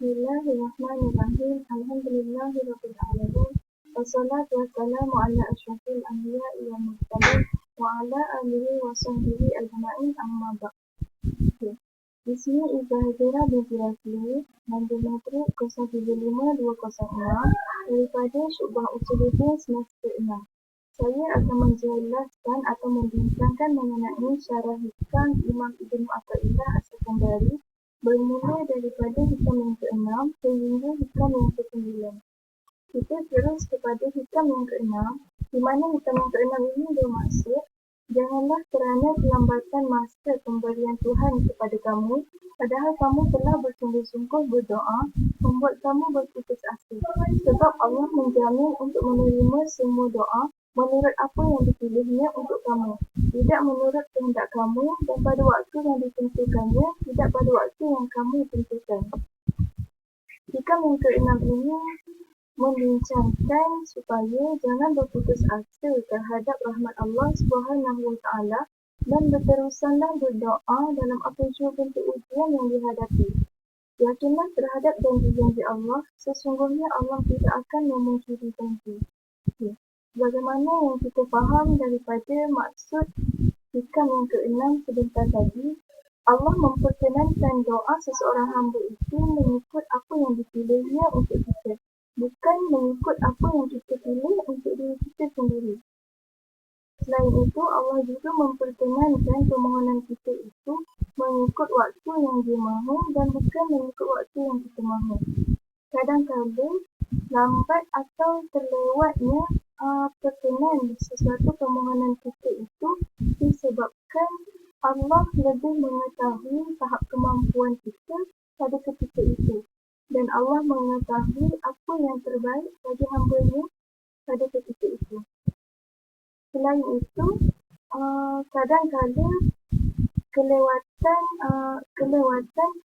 Bismillahirrahmanirrahim. Alhamdulillahirabbil alamin. Wassalatu wassalamu ala asyrafil anbiya'i wal mursalin wa ala alihi wa sahbihi ajma'in amma ba'd. Ismi Zahira binti Rasli, Mandir Maghrib 035-206 daripada Syu'bah Usuluddin semester 6. Saya akan menjelaskan atau membincangkan mengenai syarah hikam Imam Ibn Athaillah As-Sakandari bermula daripada hikam yang ke-6 sehingga hikam yang ke-9. Kita terus kepada hikam yang ke-6, di mana hikam yang ke-6 ini bermaksud, janganlah kerana kelambatan masa pemberian Tuhan kepada kamu, padahal kamu telah bersungguh-sungguh berdoa, membuat kamu berputus asa. Sebab Allah menjamin untuk menerima semua doa menurut apa yang dipilihnya untuk kamu, tidak menurut kehendak kamu dan pada waktu yang ditentukannya, tidak pada waktu yang kamu tentukan. Hikam yang ke-6 ini membincangkan supaya jangan berputus asa terhadap rahmat Allah Subhanahu Wa Taala dan berterusanlah berdoa dalam apa jua bentuk ujian yang dihadapi. Yakinlah terhadap janji-janji Allah, sesungguhnya Allah tidak akan memungkiri janji. Bagaimana yang kita faham daripada maksud hikam yang ke-6 sebentar tadi, Allah memperkenankan doa seseorang hamba itu mengikut apa yang dipilihnya untuk kita, bukan mengikut apa yang kita pilih untuk diri kita sendiri. Selain itu, Allah juga memperkenankan permohonan kita itu mengikut waktu yang Dia mahu dan bukan mengikut waktu yang kita mahu. Kadang-kadang lambat atau terlewatnya perkenan sesuatu permohonan kita itu disebabkan Allah lebih mengetahui tahap kemampuan kita pada ketika itu, dan Allah mengetahui apa yang terbaik bagi hamba-Nya pada ketika itu. Selain itu, kadang-kadang kelewatan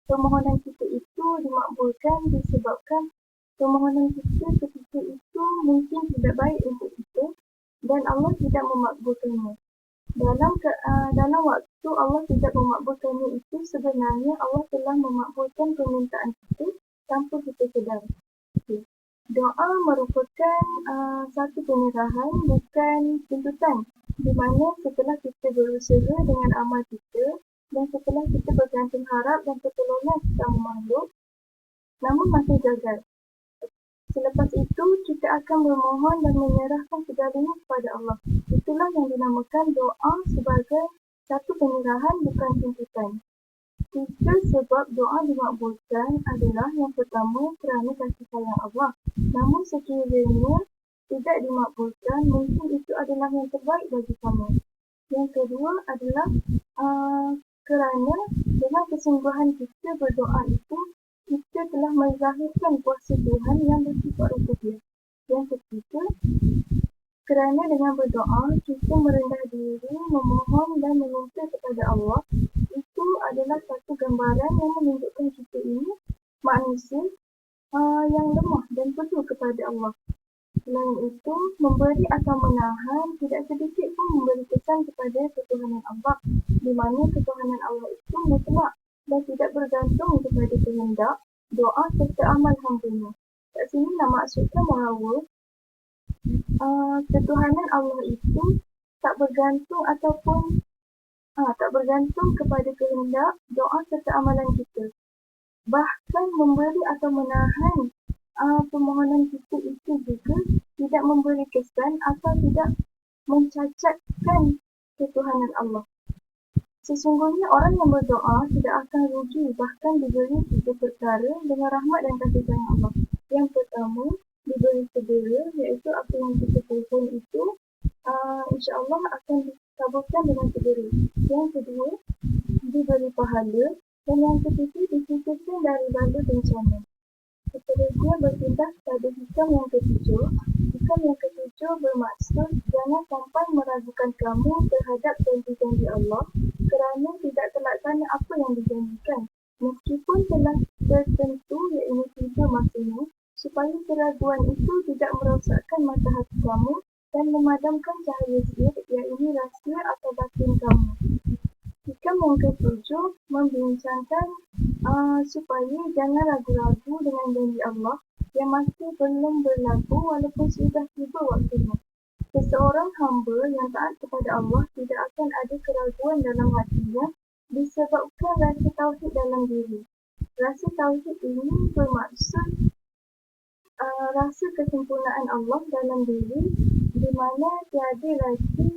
permohonan kita itu dimakbulkan disebabkan permohonan kita ketika itu mungkin tidak baik untuk kita dan Allah tidak memakbulkannya. Dalam waktu Allah tidak memakbulkannya itu, sebenarnya Allah telah memakbulkan permintaan kita tanpa kita sedar. Doa merupakan satu penyerahan, bukan tuntutan, di mana setelah kita berusaha dengan amal kita dan setelah kita bergantung harap dan pertolongan sesama makhluk, namun masih gagal. Selepas itu, kita akan memohon dan menyerahkan segalanya kepada Allah. Itulah yang dinamakan doa sebagai satu penyerahan, bukan tuntutan. 3 sebab doa dimakbulkan adalah yang pertama kerana kasih sayang Allah. Namun sekiranya tidak dimakbulkan, mungkin itu adalah yang terbaik bagi kamu. Yang kedua adalah kerana dengan kesungguhan kita berdoa itu, kita telah menzahirkan kuasa Tuhan yang bersifat rububiyah. Yang ketiga, kerana dengan berdoa, kita merendah diri, memohon dan meminta kepada Allah. Itu adalah satu gambaran yang menunjukkan kita ini manusia yang lemah dan perlu kepada Allah. Selain itu, memberi atau menahan tidak sedikit pun memberi kesan kepada ketuhanan Allah, di mana ketuhanan Allah itu mutlak dan tidak bergantung kepada kehendak, doa serta amal hamba-Nya. Kat sini nak maksudkan bahawa ketuhanan Allah itu tak bergantung kepada kehendak, doa serta amalan kita. Bahkan memberi atau menahan permohonan kita itu juga tidak memberi kesan atau tidak mencacatkan ketuhanan Allah. Sesungguhnya orang yang berdoa tidak akan rugi, bahkan diberi 3 perkara dengan rahmat dan kasih sayang Allah. Yang pertama, diberi segera, iaitu apa yang kita mohon itu insya-Allah akan dikabulkan dengan segera. Yang kedua, diberi pahala, dan yang ketiga disingkirkan dari bala bencana. Seterusnya berpindah pada hikam yang ketujuh. Hikam yang ketujuh bermaksud jangan sampai meragukan kamu terhadap janji-janji Allah kerana tidak terlaksana apa yang dijanjikan, meskipun telah tertentu iaitu 3 masanya, supaya keraguan itu tidak merosakkan mata hati kamu dan memadamkan cahaya sir, iaitu rahsia atau batin kamu. Hikam yang ketujuh membincangkan supaya jangan ragu-ragu dengan janji Allah yang masih belum berlaku walaupun sudah tiba waktunya. Seseorang hamba yang taat kepada Allah tidak akan ada keraguan dalam hatinya disebabkan rasa tauhid dalam diri. Rasa tauhid ini bermaksud rasa kesempurnaan Allah dalam diri di mana tiada lagi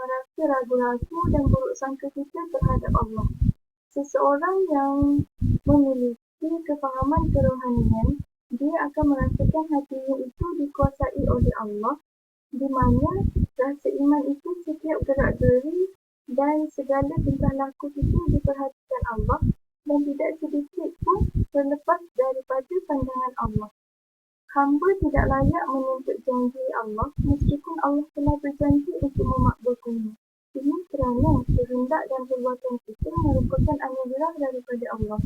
rasa ragu-ragu dan buruk sangka kita terhadap Allah. Seseorang yang memiliki kefahaman kerohanian, dia akan merasakan hatinya itu dikuasai oleh Allah, di mana rasa iman itu setiap gerak-geri dan segala tingkah laku itu diperhatikan Allah dan tidak sedikit pun terlepas daripada pandangan Allah. Hamba tidak layak menuntut janji Allah meskipun Allah telah berjanji untuk memakbulkannya. Ini kerana kehendak dan perbuatan kita merupakan anugerah daripada Allah.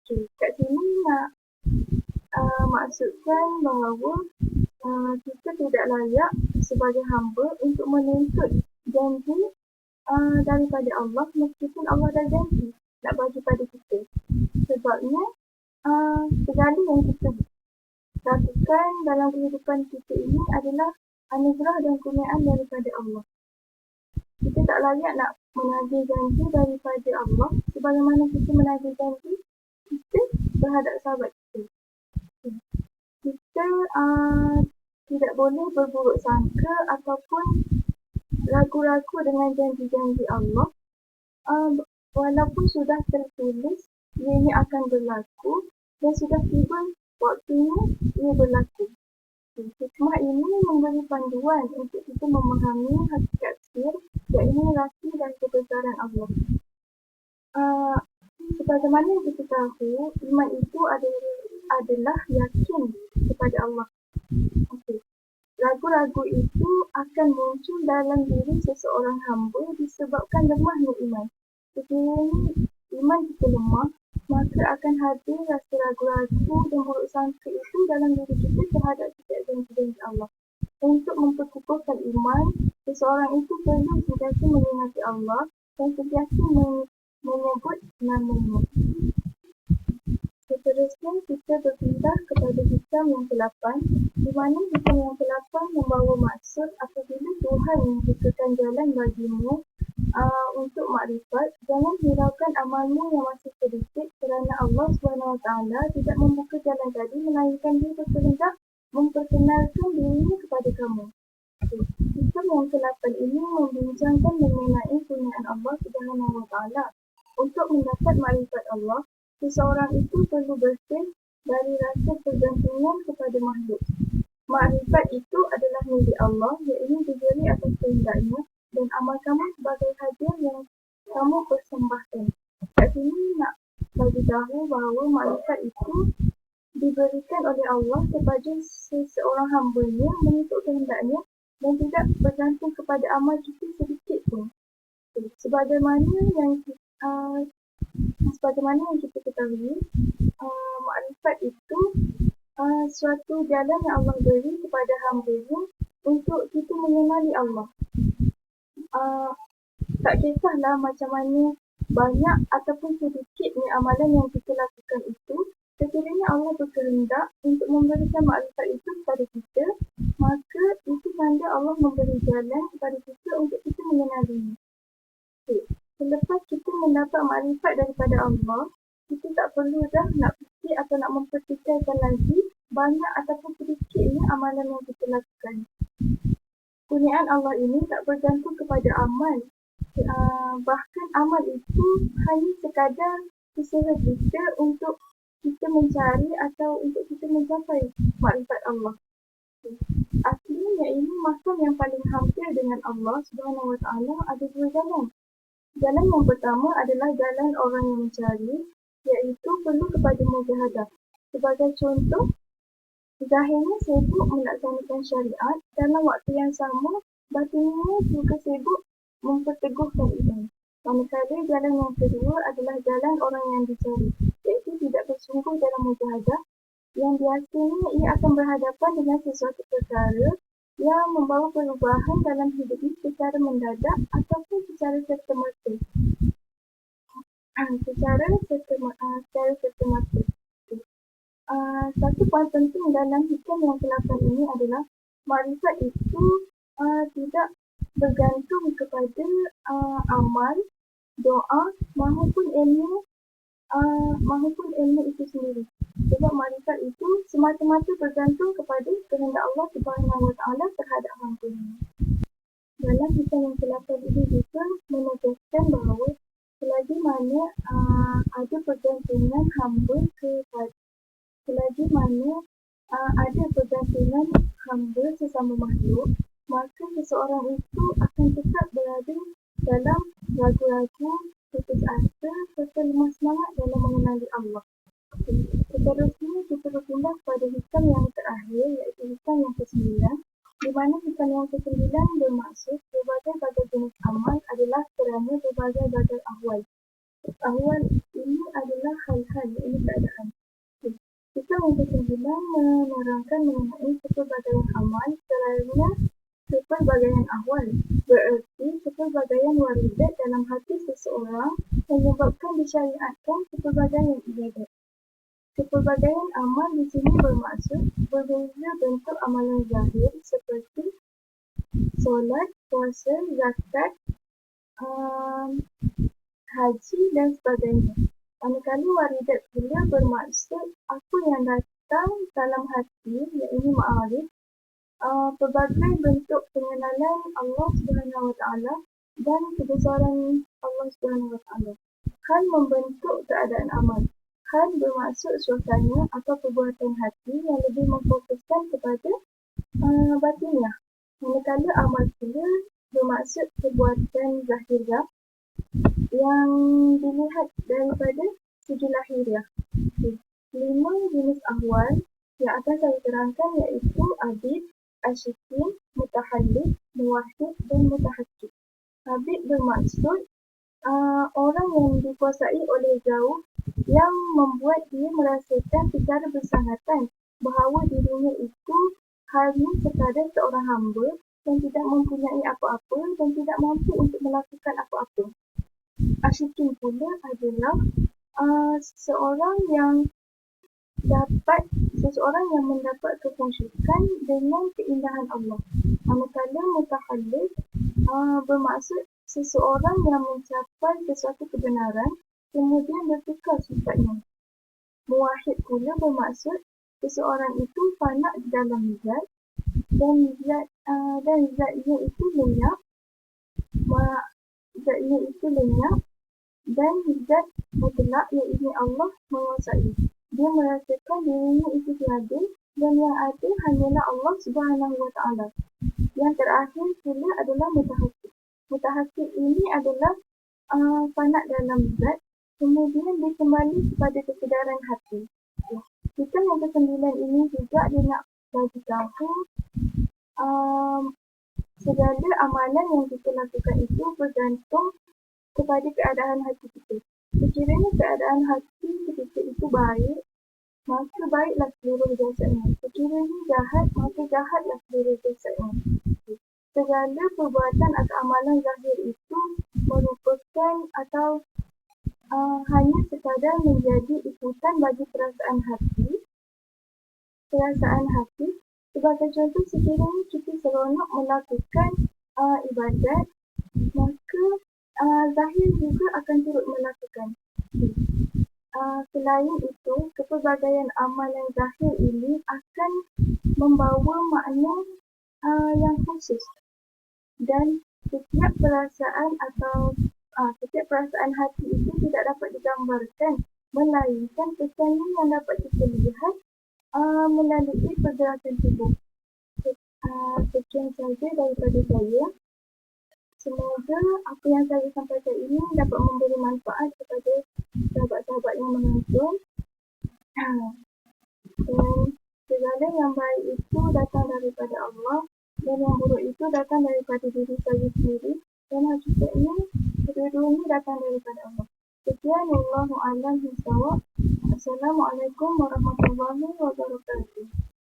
Okey, kat sini nak maksudkan bahawa kita tidak layak sebagai hamba untuk menuntut janji daripada Allah meskipun Allah dah janji nak bagi pada kita. Sebabnya segala yang kita lakukan dalam kehidupan kita ini adalah anugerah dan kurniaan daripada Allah. Kita tak layak nak menagih janji daripada Allah sebagaimana kita menagih janji kita terhadap sahabat kita. Kita tidak boleh berburuk sangka ataupun ragu-ragu dengan janji-janji Allah walaupun sudah tertulis ianya akan berlaku dan sudah tiba waktunya ia berlaku. Hikmah ini memberi panduan untuk kita memahami hakikat sir, iaitu rahsia dan kebesaran Allah. Sebagaimana yang kita tahu, iman itu adalah yakin kepada Allah. Okay. Ragu-ragu itu akan muncul dalam diri seseorang hamba disebabkan lemahnya iman. Sekiranya iman kita lemah, maka akan hadir rasa ragu-ragu dan buruk sangka itu dalam diri kita terhadap setiap janji-janji Allah. Untuk memperkukuhkan iman, seseorang itu perlu sentiasa mengingati Allah dan sentiasa menyebut nama-Nya. Seterusnya kita berpindah kepada hikam yang ke-8, di mana hikam yang ke-8 membawa maksud apabila Tuhan membukakan jalan bagimu untuk makrifat, jangan hiraukan amalmu yang masih sedikit kerana Allah SWT tidak membuka jalan tadi melainkan Dia berkehendak memperkenalkan dirinya kepada kamu. Hikam yang ke-8 ini membincangkan mengenai kurniaan Allah SWT. Untuk mendapat makrifat Allah, seseorang itu perlu bersih dari rasa pergantungan kepada makhluk. Makrifat itu adalah milik Allah, iaitu diberi atas kehendaknya dan amal kamu sebagai hadiah yang kamu persembahkan. Kat sini nak bagi tahu bahawa makrifat itu diberikan oleh Allah kepada seseorang hamba-Nya mengikut kehendaknya dan tidak bergantung kepada amal kita sedikit pun. Sebagaimana yang kita ketahui, makrifat itu suatu jalan yang Allah beri kepada hamba-Nya untuk kita mengenali Allah. Tak kisahlah macam mana banyak ataupun sedikitnya amalan yang kita lakukan itu, sekiranya Allah berkehendak untuk memberikan makrifat itu kepada kita, maka itu tanda Allah memberi jalan kepada kita untuk kita mengenalinya. Selepas kita mendapat makrifat daripada Allah, kita tak perlu dah nak fikir atau nak mempertikaikan lagi banyak ataupun sedikitnya amalan yang kita lakukan. Kurniaan Allah ini tak bergantung kepada amal. Bahkan amal itu hanya sekadar usaha kita untuk kita mencari atau untuk kita mencapai makrifat Allah. Akhirnya ini makam yang paling hampir dengan Allah SWT ada dua jalan. Jalan yang pertama adalah jalan orang yang mencari, iaitu perlu kepada mujahadah. Sebagai contoh, zahirnya sibuk melaksanakan syariat, dalam waktu yang sama, batinnya juga sibuk memperteguhkan iman. Manakala jalan yang kedua adalah jalan orang yang dicari, iaitu tidak bersungguh dalam mujahadah, yang biasanya ia akan berhadapan dengan sesuatu perkara yang membawa perubahan dalam hidupnya secara mendadak ataupun secara serta-merta. secara serta-merta. Satu poin penting dalam hikam yang ke-8 ini adalah makrifat itu tidak bergantung kepada amal, doa mahupun ilmu itu sendiri. Sebab makrifat itu semata-mata bergantung kepada kehendak Allah Subhanahu Wa Taala terhadap hamba-Nya. Dalam hikam yang ke-8 ini juga menegaskan bahawa selagi mana ada pergantungan hamba kepada sesama makhluk, maka seseorang itu akan tetap berada dalam ragu-ragu, putus asa serta lemah semangat dalam mengenali Allah. Seterusnya kita berpindah kepada hikam yang terakhir, iaitu hikam yang ke-9, di mana hikam yang ke-9 bermaksud berbagai jenis amal adalah kerana berbagai ahwal. Ahwal ini adalah hal-hal, ini keadaan. Hikam yang ke-9 menerangkan mengenai kepelbagaian amal kerana kepelbagaian ahwal, bererti kepelbagaian waridat dalam hati seseorang menyebabkan disyariatkan kepelbagaian ibadat. Kepelbagaian amal di sini bermaksud berbeza bentuk amalan zahir seperti solat, puasa, zakat, haji dan sebagainya. Manakala waridat pula bermaksud apa yang datang dalam hati, iaitu ma'arif, pelbagai bentuk pengenalan Allah Subhanahu Wa Taala dan kebesaran Allah Subhanahu Wa Taala. Hal membentuk keadaan amal. Hal bermaksud suasana atau perbuatan hati yang lebih memfokuskan kepada batiniah. Manakala amal pula bermaksud perbuatan zahiriah yang dilihat daripada segi lahiriah. 5 jenis ahwal yang akan saya terangkan iaitu abid, asyikin, mutahallid, muwahhid dan mutahakkik. Abid bermaksud orang yang dikuasai oleh jauh yang membuat dia merasakan secara bersangatan bahawa dirinya itu hanya sekadar seorang hamba yang tidak mempunyai apa-apa dan tidak mampu untuk melakukan apa-apa. Asyikin pula adalah seseorang yang mendapat kekhusyukan dengan keindahan Allah. Manakala mutahallid bermaksud seseorang yang mencapai sesuatu kebenaran kemudian bertukar sifatnya. Muwahhid pula bermaksud seseorang itu fana di dalam zat dan zatnya itu lenyap dan zat mutlak iaitu Allah menguasai. Dia merasakan dirinya itu tiada dan yang ada hanyalah Allah Subhanahu Wa Taala. Yang terakhir pula adalah mutahakkik. Mutahakkik ini adalah fana dalam zat kemudian dia kembali kepada kesedaran hati. Hikam yang ke-9 ini juga dia nak bagi tahu segala amalan yang kita lakukan itu bergantung kepada keadaan hati kita. Sekiranya keadaan hati ketika itu baik, maka baiklah seluruh jasadnya. Sekiranya jahat, maka jahatlah seluruh jasadnya. Segala perbuatan atau amalan zahir itu merupakan atau hanya sekadar menjadi ikutan bagi perasaan hati. Sebagai contoh, sekiranya kita seronok melakukan ibadat, maka zahir juga akan turut melakukan. Selain itu, kepelbagaian amalan zahir ini akan membawa makna yang khusus dan setiap perasaan hati itu tidak dapat digambarkan, melainkan kesannya yang dapat kita lihat melalui pergerakan tubuh. Sekian saja daripada saya. Semoga apa yang saya sampaikan ini dapat memberi manfaat kepada sahabat-sahabat yang menonton. Dan segala yang baik itu datang daripada Allah dan yang buruk itu datang daripada diri saya sendiri dan hakikatnya kedua-duanya datang daripada Allah. Sekian, wallahu a'lam bishawab. Assalamualaikum warahmatullahi wabarakatuh.